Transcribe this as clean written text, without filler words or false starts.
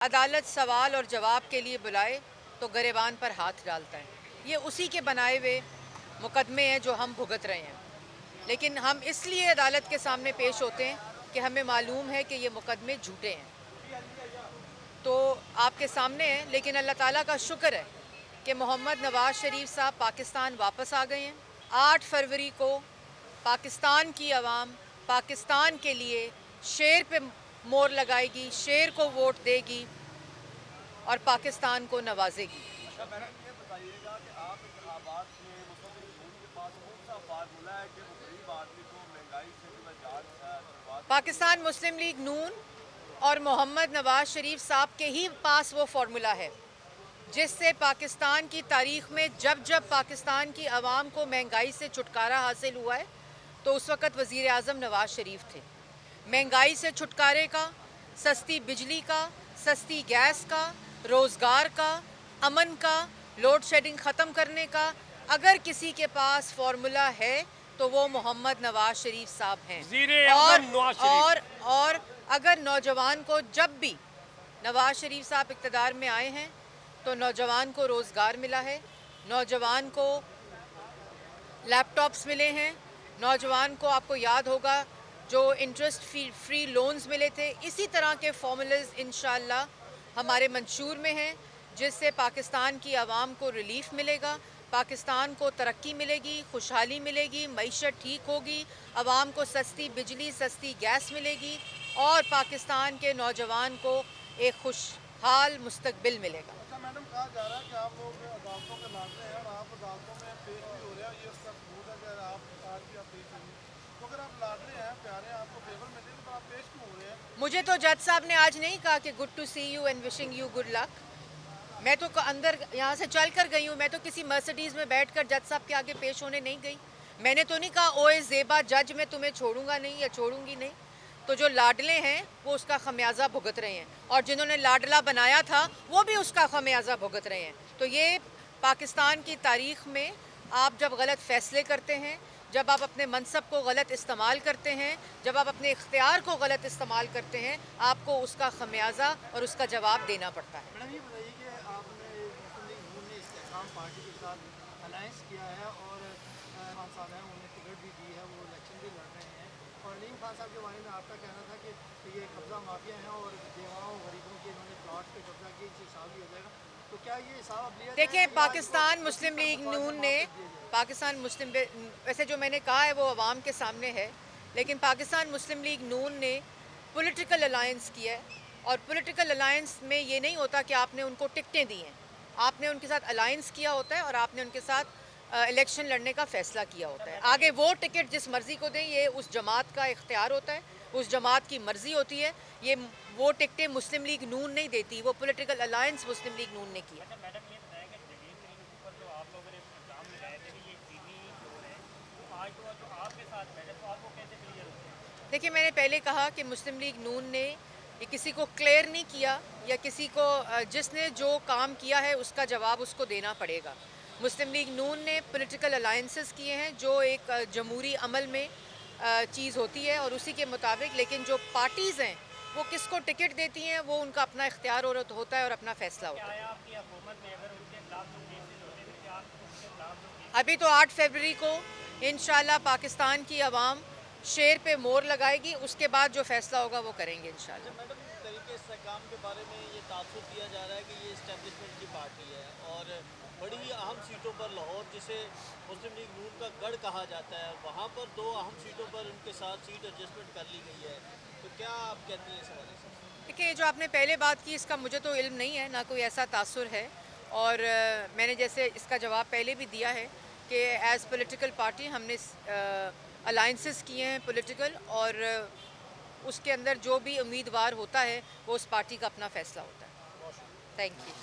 अदालत सवाल और जवाब के लिए बुलाए तो गरेबान पर हाथ डालता है। ये उसी के बनाए हुए मुकदमे हैं जो हम भुगत रहे हैं, लेकिन हम इसलिए अदालत के सामने पेश होते हैं कि हमें मालूम है कि ये मुकदमे झूठे हैं। तो आपके सामने है, लेकिन अल्लाह ताला का शुक्र है कि मोहम्मद नवाज शरीफ साहब पाकिस्तान वापस आ गए हैं। 8 फरवरी को पाकिस्तान की आवाम पाकिस्तान के लिए शेर पे मोहर लगाएगी, शेर को वोट देगी और पाकिस्तान को नवाजेगी। अच्छा मैडम, ये बताइएगा कि आप इंतखाबात में मुस्तकिल के पास कौन सा फार्मूला है कि वो गरीब आदमी को महंगाई से जो है छुड़वा पाकिस्तान मुस्लिम लीग नून और मोहम्मद नवाज शरीफ साहब के ही पास वो फार्मूला है जिससे पाकिस्तान की तारीख में जब जब पाकिस्तान की आवाम को महंगाई से छुटकारा हासिल हुआ है तो उस वक़्त वज़ीर आज़म नवाज शरीफ थे। महंगाई से छुटकारे का, सस्ती बिजली का, सस्ती गैस का, रोज़गार का, अमन का, लोड शेडिंग ख़त्म करने का अगर किसी के पास फार्मूला है तो वो मोहम्मद नवाज शरीफ साहब हैं। और अगर नौजवान को, जब भी नवाज शरीफ साहब इक़्तिदार में आए हैं तो नौजवान को रोज़गार मिला है, नौजवान को लैपटॉप्स मिले हैं, नौजवान को आपको याद होगा जो इंटरेस्ट फ्री लोन्स मिले थे। इसी तरह के फार्मूलाज इंशाअल्लाह हमारे मंशूर में हैं जिससे पाकिस्तान की आवाम को रिलीफ मिलेगा, पाकिस्तान को तरक्की मिलेगी, खुशहाली मिलेगी, मईशत ठीक होगी, आवाम को सस्ती बिजली, सस्ती गैस मिलेगी और पाकिस्तान के नौजवान को एक खुशहाल मुस्तकबिल मिलेगा। अच्छा मैडम, कहा जा रहा है कि आप लोग अदालतों में लड़ रहे हैं और आप अदालतों में पेश भी हो रहे हैं, ये उसका सबूत है कि आप आज भी आप पेश होंगे। तो अगर आप लड़ रहे हैं, प्यारे हैं, आपको फेवर मिले तो आप पेश क्यों हो रहे हैं? मुझे तो जज साहब ने आज नहीं कहा कि good to see you and wishing you good luck. मैं तो अंदर यहाँ से चल कर गई हूँ, मैं तो किसी मर्सिडीज़ में बैठकर जज साहब के आगे पेश होने नहीं गई। मैंने तो नहीं कहा ओए ज़ेबा जज मैं तुम्हें छोड़ूंगा नहीं या छोड़ूंगी नहीं। तो जो लाडले हैं वो उसका खमियाजा भुगत रहे हैं और जिन्होंने लाडला बनाया था वो भी उसका खमियाजा भुगत रहे हैं। तो ये पाकिस्तान की तारीख में आप जब गलत फ़ैसले करते हैं, जब आप अपने मनसब को गलत इस्तेमाल करते हैं, जब आप अपने इख्तियार को गलत इस्तेमाल करते हैं, आपको उसका खमियाजा और उसका जवाब देना पड़ता है। मैडम ये बताइए कि आपने मुस्लिम लीग नून ने इस्तेकाम पार्टी के साथ अलायंस किया है और खान साहब हैं उन्हें टिकट भी दी है, वो इलेक्शन भी लड़ रहे हैं और नईम खान साहब के बारे में आपका कहना था कि ये कब्जा माफिया हैं और बेवाओं गरीबों के इन्होंने प्लॉट पे कब्जा किया, इस हिसाब भी हो जाएगा। तो क्या ये हिसाब अब लिया देखिए, पाकिस्तान मुस्लिम लीग नून ने वैसे जो मैंने कहा है वो अवाम के सामने है, लेकिन पाकिस्तान मुस्लिम लीग नून ने पॉलिटिकल अलायंस किया है और पॉलिटिकल अलायंस में ये नहीं होता कि आपने उनको टिकटें दी हैं, आपने उनके साथ अलायंस किया होता है और आपने उनके साथ इलेक्शन लड़ने का फ़ैसला किया होता है। आगे वो टिकट जिस मर्ज़ी को दें ये उस जमात का इख्तियार होता है, उस जमात की मर्ज़ी होती है। ये वो टिकटें मुस्लिम लीग नून नहीं देती, वो पॉलिटिकल अलायंस मुस्लिम लीग नून ने किया। देखिए, मैंने पहले कहा कि मुस्लिम लीग नून ने ये किसी को क्लियर नहीं किया या किसी को जिसने जो काम किया है उसका जवाब उसको देना पड़ेगा। मुस्लिम लीग नून ने पॉलिटिकल अलायंसेस किए हैं जो एक जमहूरी अमल में चीज़ होती है और उसी के मुताबिक, लेकिन जो पार्टीज़ हैं वो किसको टिकट देती हैं वो उनका अपना इख्तियार होता है और अपना फ़ैसला होता है। अभी तो 8 फरवरी को इंशाल्लाह पाकिस्तान की आवाम शेर पे मोहर लगाएगी, उसके बाद जो फैसला होगा वो करेंगे इंशाल्लाह। मैडम, तरीके इस्तेकाम के बारे में ये तासुब किया जा रहा है कि ये इस्टेब्लिशमेंट की पार्टी है और बड़ी ही अहम सीटों पर लाहौर, जिसे मुस्लिम लीग नून का गढ़ कहा जाता है, वहाँ पर 2 अहम सीटों पर उनके साथ सीट एडजस्टमेंट कर ली गई है। तो क्या आप कहती हैं इस बारे में? देखिए, जो आपने पहले बात की इसका मुझे तो इल्म नहीं है, ना कोई ऐसा तासुर है और मैंने जैसे इसका जवाब पहले भी दिया है कि एज़ पॉलिटिकल पार्टी हमने अलायंसेस किए हैं पॉलिटिकल और उसके अंदर जो भी उम्मीदवार होता है वो उस पार्टी का अपना फ़ैसला होता है। Thank you.